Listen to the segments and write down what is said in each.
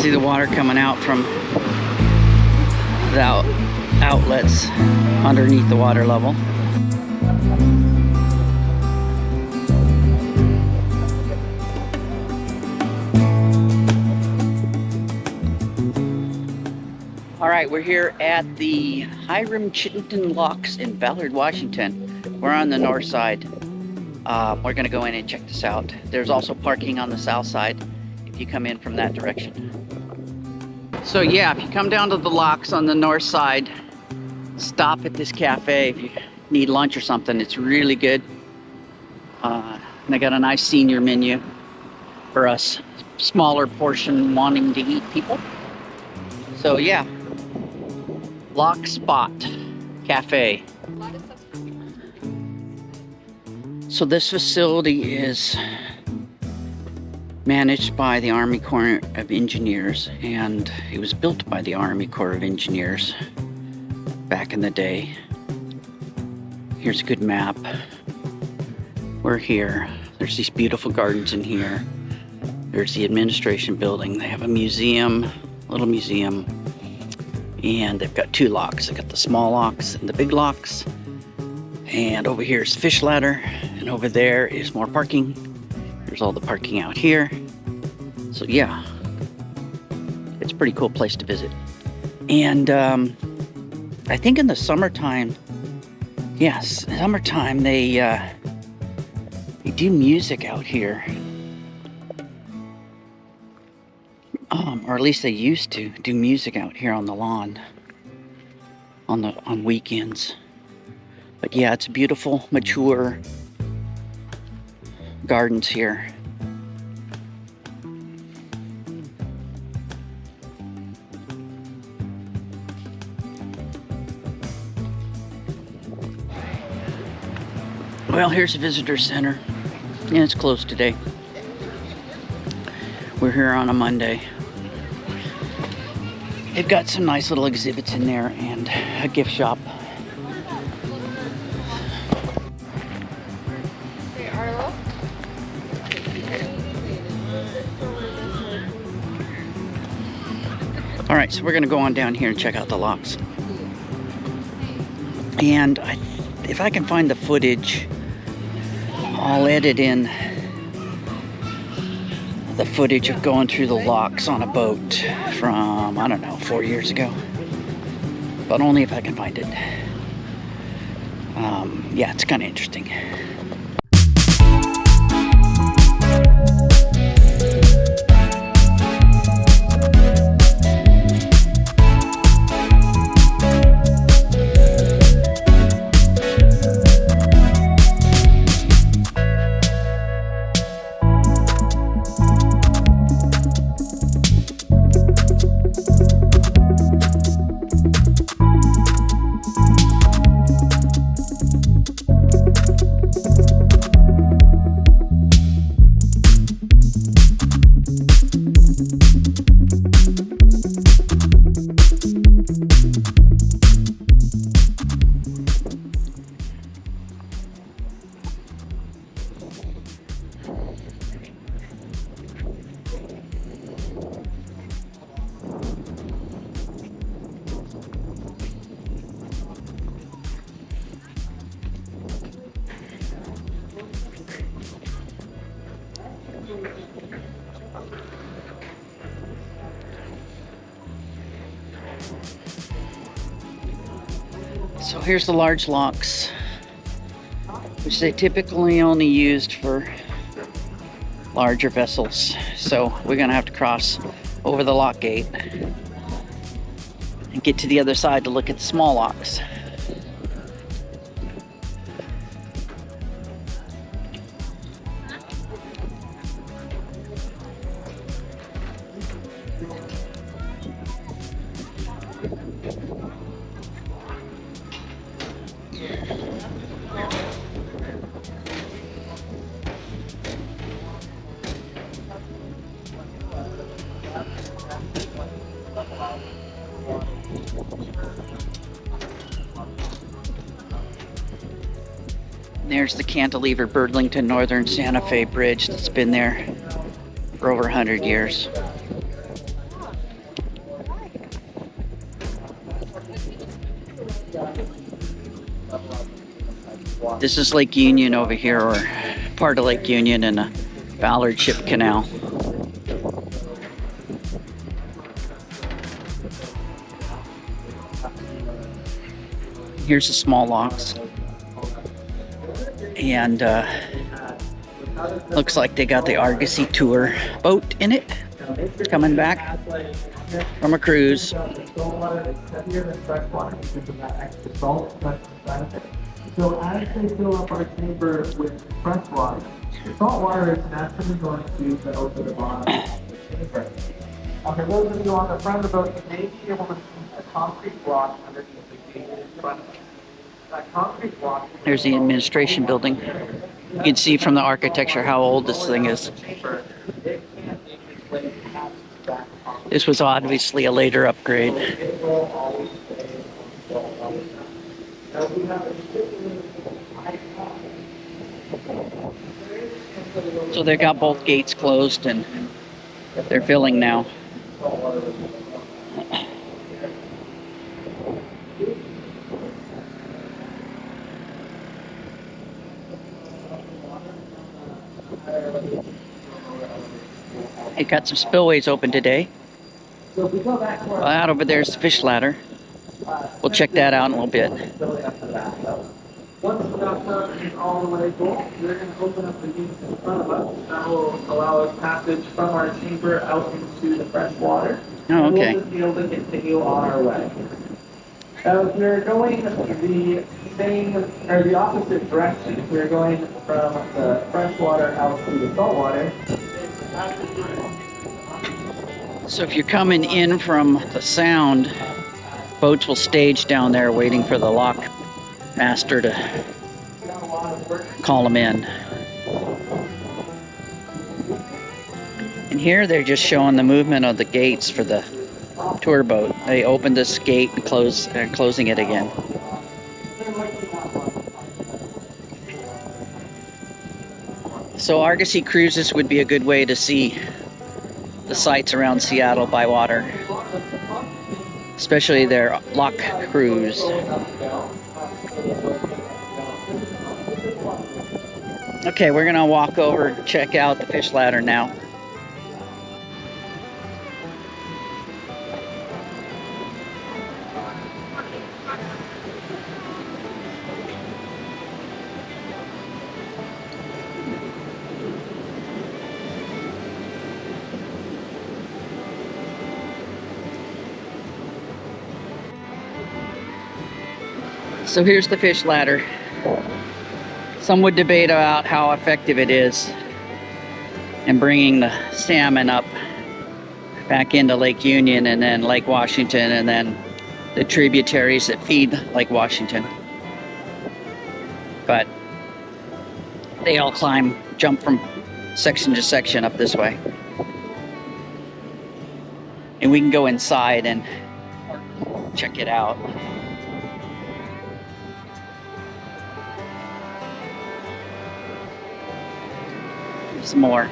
See the water coming out from the outlets underneath the water level. All right, we're here at the Hiram Chittenden locks in Ballard, Washington. We're on the north side. We're gonna go in and check this out. There's also parking on the south side if you come in from that direction. So yeah, if you come down to the locks on the north side, stop at this cafe if you need lunch or something. It's really good. And they got a nice senior menu for us smaller portion wanting to eat people. So yeah, Lock Spot Cafe. So this facility is managed by the Army Corps of Engineers, and it was built by the Army Corps of Engineers back in the day. Here's a good map. We're here. There's these beautiful gardens in here. There's the administration building. They have a museum, little museum, and they've got two locks. They've got the small locks and the big locks. And over here is fish ladder, and over there is more parking. There's all the parking out here. So yeah, it's a pretty cool place to visit. And I think in the summertime, yes, summertime they do music out here. Or at least they used to do music out here on the lawn on weekends. But yeah, it's beautiful, mature gardens here. Well, here's the visitor center, and it's closed today. We're here on a Monday. They've got some nice little exhibits in there and a gift shop. All right, so we're gonna go on down here and check out the locks. And if I can find the footage, I'll edit in the footage of going through the locks on a boat from, I don't know, 4 years ago. But only if I can find it. Yeah, it's kind of interesting. So here's the large locks, which they typically only used for larger vessels. So we're gonna have to cross over the lock gate and get to the other side to look at the small locks. There's the cantilever Burlington Northern Santa Fe Bridge that's been there for over 100 years. This is Lake Union over here, or part of Lake Union and the Ballard Ship Canal. Here's the small locks. And looks like they got the Argosy Tour boat in it, coming back from a cruise. So as they fill up our chamber with fresh water, salt water is naturally going to settle to the bottom of the chamber. For those of you on the front of the boat, you may be able to see a concrete block underneath the gate in front of you. That concrete block. There's the administration building. You can see from the architecture how old this thing is. This was obviously a later upgrade. So they got both gates closed and they're filling now. They got some spillways open today. Well, out over there's the fish ladder. We'll check that out in a little bit. Once the bathtub is all the way full, we're going to open up the gates in front of us. That will allow us passage from our chamber out into the fresh water. Oh, okay. And we'll just be able to continue on our way. Now, if you're going the opposite direction, if we're going from the fresh water out to the salt water. So if you're coming in from the Sound, boats will stage down there waiting for the lock master to call them in. And here they're just showing the movement of the gates for the tour boat. They opened this gate and closing it again. So Argosy cruises would be a good way to see the sights around Seattle by water, especially their lock cruise. Okay, we're gonna walk over and check out the fish ladder now. So here's the fish ladder. Some would debate about how effective it is in bringing the salmon up back into Lake Union and then Lake Washington and then the tributaries that feed Lake Washington. But they all jump from section to section up this way. And we can go inside and check it out. Some more.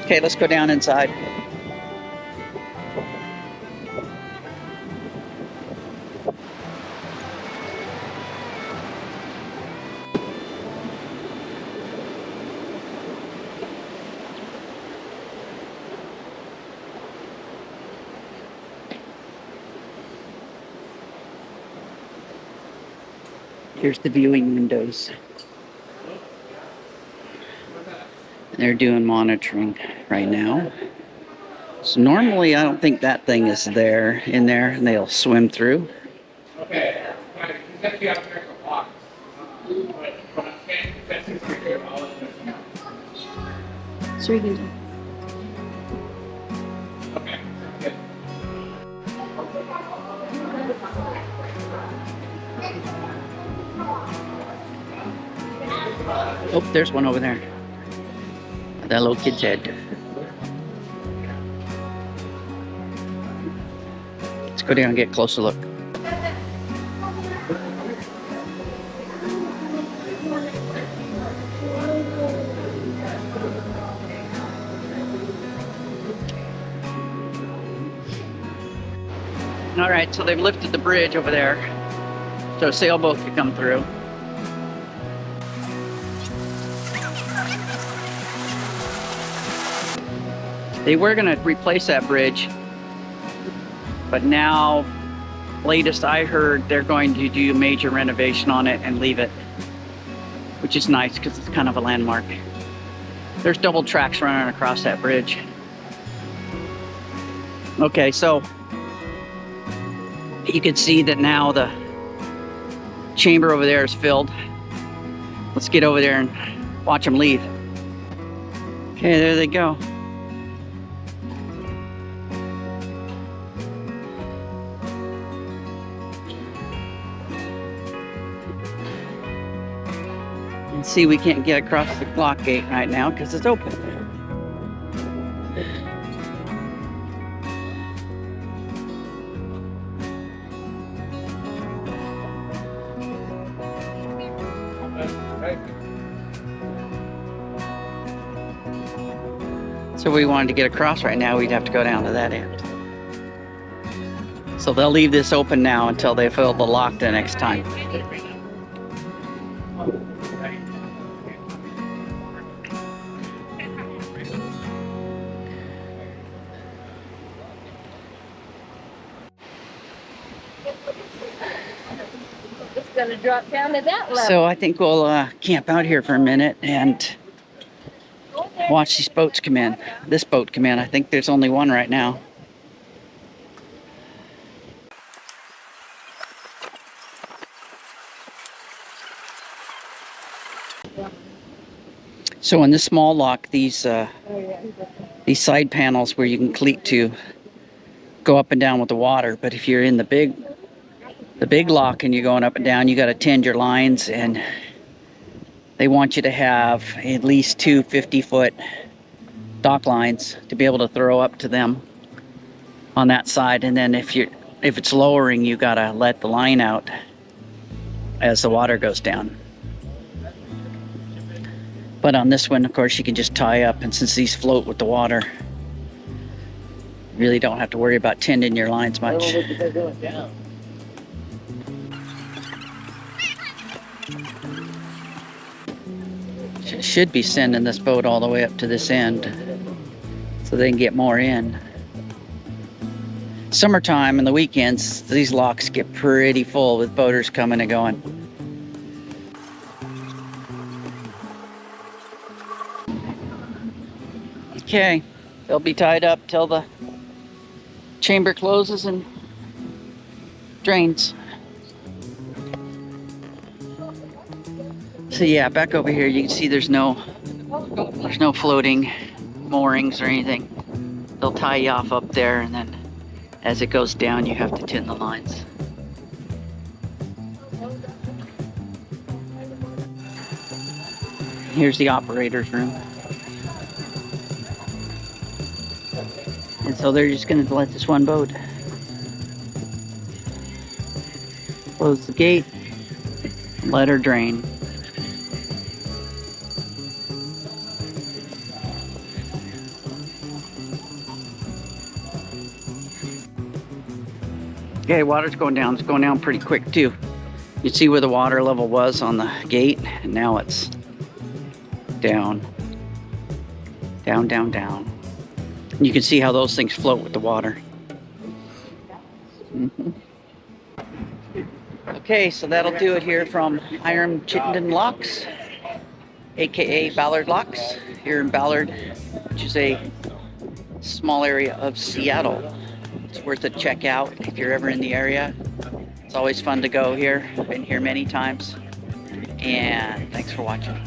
Okay, let's go down inside. Here's the viewing windows. They're doing monitoring right now. So normally I don't think that thing is in there and they'll swim through. Okay. So you can. Okay. Oh, there's one over there. That little kid's head. Let's go down and get a closer look. All right, so they've lifted the bridge over there so a sailboat could come through. They were going to replace that bridge, but now, latest I heard, they're going to do a major renovation on it and leave it, which is nice because it's kind of a landmark. There's double tracks running across that bridge. Okay, so you can see that now the chamber over there is filled. Let's get over there and watch them leave. Okay, there they go. And see, we can't get across the lock gate right now because it's open. So if we wanted to get across right now, we'd have to go down to that end. So they'll leave this open now until they fill the lock the next time. It's gonna drop down to that level. So I think we'll camp out here for a minute and watch these boats come in. This boat come in. I think there's only one right now. So in this small lock, these side panels where you can cleat to go up and down with the water. But if you're in the big lock and you're going up and down, you got to tend your lines, and they want you to have at least two 50-foot dock lines to be able to throw up to them on that side. And then if it's lowering, you got to let the line out as the water goes down. But on this one, of course, you can just tie up, and since these float with the water, you really don't have to worry about tending your lines much. Should be sending this boat all the way up to this end so they can get more in. Summertime and the weekends, these locks get pretty full with boaters coming and going. Okay, they'll be tied up till the chamber closes and drains. So yeah, back over here you can see there's no floating moorings or anything. They'll tie you off up there, and then as it goes down you have to tend the lines. Here's the operator's room. And so they're just going to let this one boat close the gate, let her drain. Okay, water's going down. It's going down pretty quick too. You see where the water level was on the gate, and now it's down, down, down, down. And you can see how those things float with the water. Okay, so that'll do it here from Hiram Chittenden Locks, aka Ballard Locks, here in Ballard, which is a small area of Seattle. It's worth a check out if you're ever in the area. It's always fun to go here. I've been here many times. And thanks for watching.